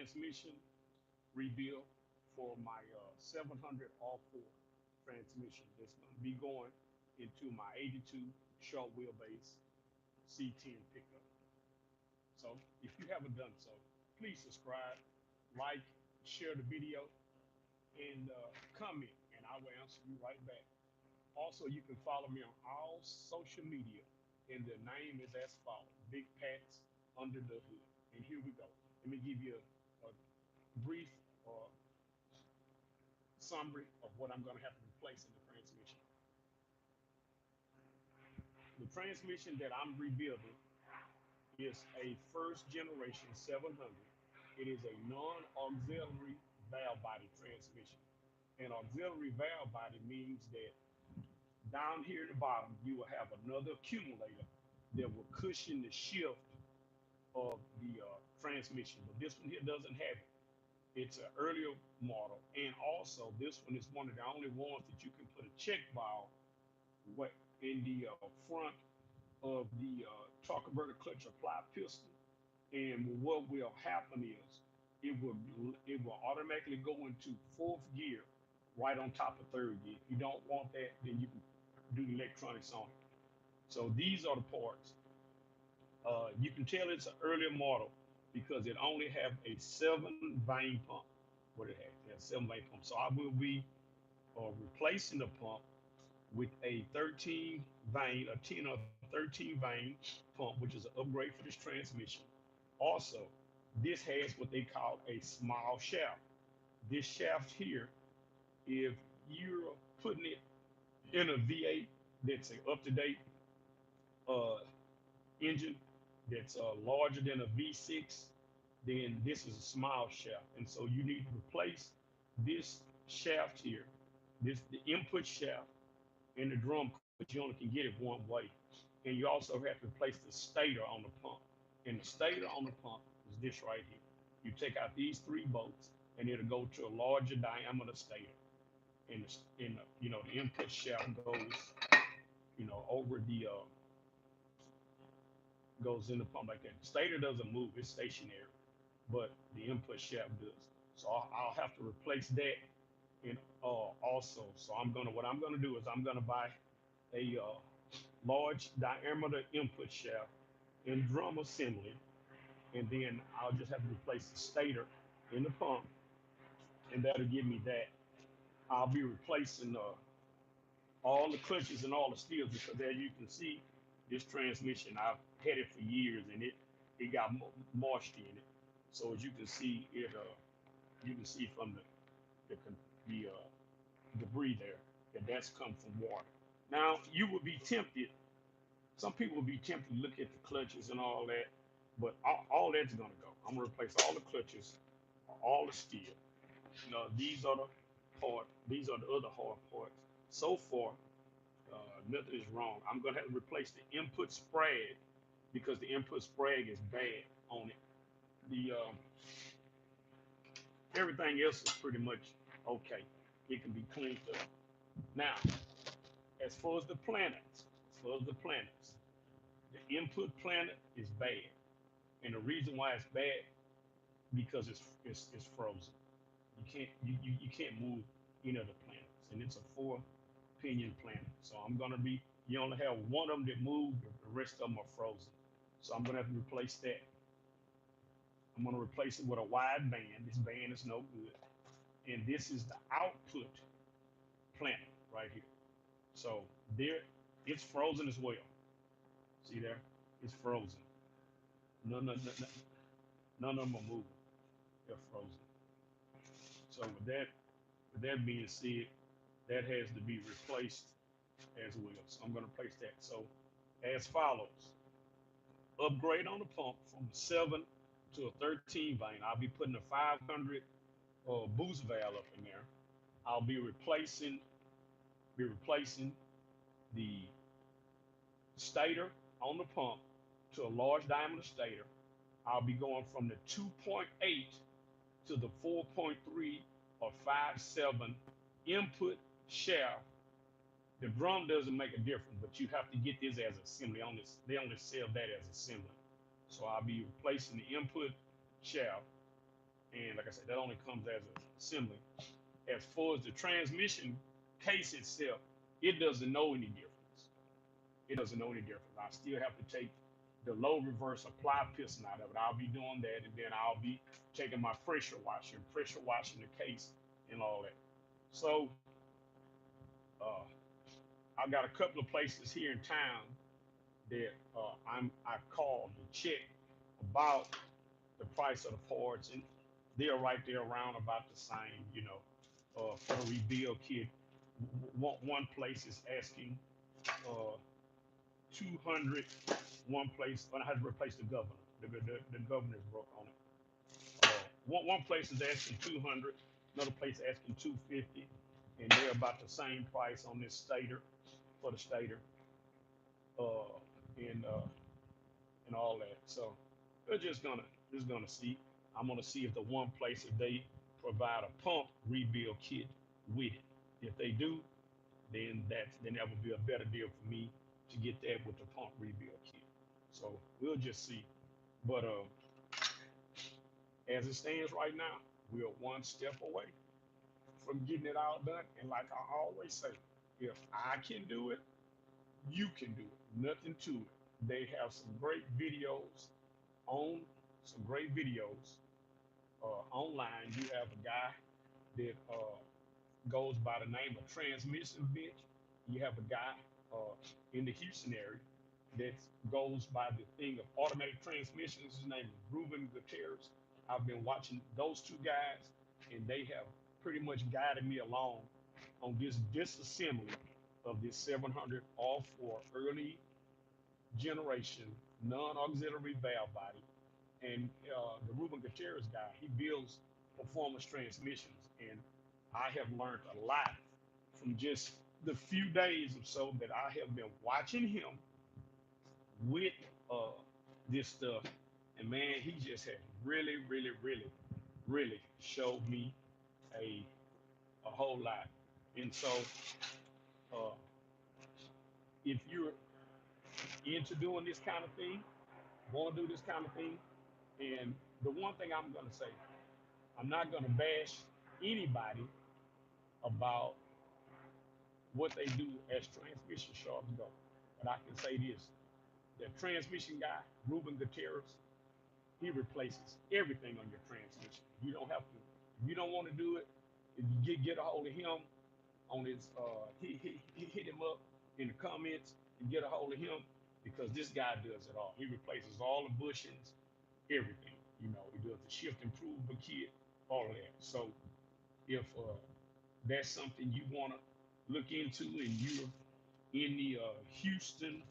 transmission rebuild for my 700 R4 transmission that's going to be going into my 82 short wheelbase C10 pickup. So if you haven't done so, please subscribe, like, share the video, and comment, and I will answer you right back. Also, you can follow me on all social media, and the name is as follows: Big Pats Under the Hood. And here we go. Let me give you a brief uh, summary of what I'm going to have to replace in the transmission. The transmission that I'm rebuilding is a first generation 700. It is a non-auxiliary valve body transmission. An auxiliary valve body means that down here at the bottom, you will have another accumulator that will cushion the shift of the transmission. But this one here doesn't have it. It's an earlier model. And also, this one is one of the only ones that you can put a check valve in the front of the torque converter clutch apply piston. And what will happen is it will automatically go into fourth gear right on top of third gear. If you don't want that, then you can do the electronics on it. So these are the parts. You can tell it's an earlier model because it only have a 7 vein pump. What it has 7 vein pump. So I will be replacing the pump with a 13 vein, a 10 or 13 vein pump, which is an upgrade for this transmission. Also, this has what they call a small shaft. This shaft here, if you're putting it in a V8 that's an up-to-date uh, engine that's larger than a V6, then this is a small shaft. And so you need to replace this shaft here, the input shaft in the drum, because you only can get it one way. And you also have to replace the stator on the pump. And the stator on the pump is this right here. You take out these 3 bolts, and it'll go to a larger diameter stator. And the input shaft goes, over the goes in the pump like that. The stator doesn't move; it's stationary, but the input shaft does. So I'll have to replace that, and also. So what I'm gonna do is I'm gonna buy a large diameter input shaft in drum assembly, and then I'll just have to replace the stator in the pump, and that'll give me that. I'll be replacing all the clutches and all the steers, because as you can see, this transmission I've had it for years, and it got moisture in it. So as you can see, you can see from the debris there that's come from water. Now you would be tempted. Some people would be tempted to look at the clutches and all that, but all that's gonna go. I'm gonna replace all the clutches, all the steel. These are the part. These are the other hard parts. So far, nothing is wrong. I'm gonna have to replace the input sprag because the input sprag is bad on it. The Everything else is pretty much okay. It can be cleaned up. Now, as far as the planets, the input planet is bad, and the reason why it's bad because it's frozen. You can't move any of the planets, and it's a 4 pinion planet. So you only have one of them that move, the rest of them are frozen. So I'm gonna have to replace that. I'm gonna replace it with a wide band. This band is no good, and this is the output planet right here. So there, it's frozen as well. See there, it's frozen. None of them are moving. They're frozen. So with that being said, that has to be replaced as well. So I'm going to place that. So as follows: upgrade on the pump from a 7 to a 13 vein. I'll be putting a 500 boost valve up in there. I'll be replacing the stator on the pump to a large diameter stator. I'll be going from the 2.8 to the 4.3 or 5.7 input shaft. The drum doesn't make a difference, but you have to get this as assembly. They only sell that as assembly. So I'll be replacing the input shaft, And like I said, that only comes as an assembly. As far as the transmission case itself, it doesn't know any difference. It doesn't know any difference. I still have to take the low reverse apply piston out of it. I'll be doing that, and then I'll be taking my pressure washer and pressure washing the case and all that. So uh, I've got a couple of places here in town that I called to check about the price of the parts, and they're right there around about the same, for the rebuild kit. One place is asking uh, 200. One place, when I had to replace the governor, the governor's broke on it. One place is asking 200, another place asking 250, and they're about the same price on this stator for the stator, uh, and and all that. So we're just gonna see. I'm gonna see if the one place, if they provide a pump rebuild kit with it. If they do, then that would be a better deal for me to get that with the pump rebuild kit. So we'll just see. But as it stands right now, we're one step away from getting it all done. And like I always say, if I can do it, you can do it. Nothing to it. They have on some great videos online. You have a guy that goes by the name of Transmission Bench. You have a guy uh, in the Houston area that goes by the thing of automatic transmissions. His name is Ruben Gutierrez. I've been watching those two guys, and they have pretty much guided me along on this disassembly of this 700 all for early generation non-auxiliary valve body. And the Ruben Gutierrez guy, he builds performance transmissions, and I have learned a lot from just the few days or so that I have been watching him with uh, this stuff. And man, he just has really, really, really, really showed me a a whole lot. And so, uh, if you're into doing this kind of thing, want to do this kind of thing, and the one thing I'm going to say, I'm not going to bash anybody about what they do as transmission sharps go. But I can say this: the transmission guy, Ruben Gutierrez, he replaces everything on your transmission. You don't have to. If you don't want to do it, if you get a hold of him on his, he hit him up in the comments and get a hold of him, because this guy does it all. He replaces all the bushings, everything. He does the shift improvement kit, all of that. So if that's something you want to look into, and you're in the Houston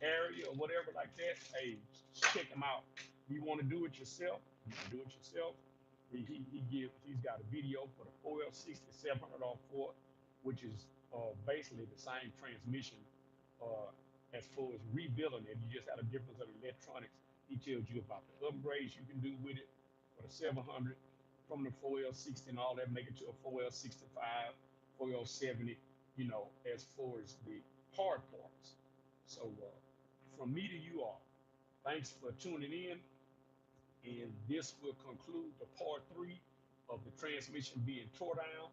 area or whatever like that, hey, check him out. You want to do it yourself, you can do it yourself. He's got a video for the 4L60 700R4, which is basically the same transmission uh, as far as rebuilding it. You just had a difference of electronics. He tells you about the upgrades you can do with it for the 700 from the 4L60 and all that, make it to a 4L65, 4L70, as far as the hard parts. So from me to you all, thanks for tuning in. And this will conclude the part 3 of the transmission being tore down.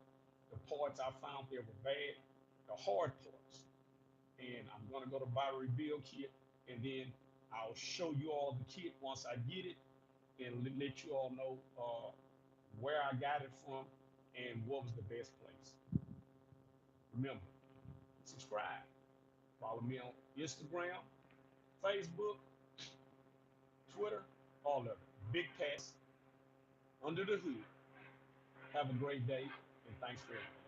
The parts I found that were bad, the hard parts. And I'm going to go to buy a rebuild kit, and then I'll show you all the kit once I get it, and let you all know where I got it from and what was the best place. Remember, subscribe. Follow me on Instagram, Facebook, Twitter, all of it. Big Pass, Under the Hood. Have a great day, and thanks for everything.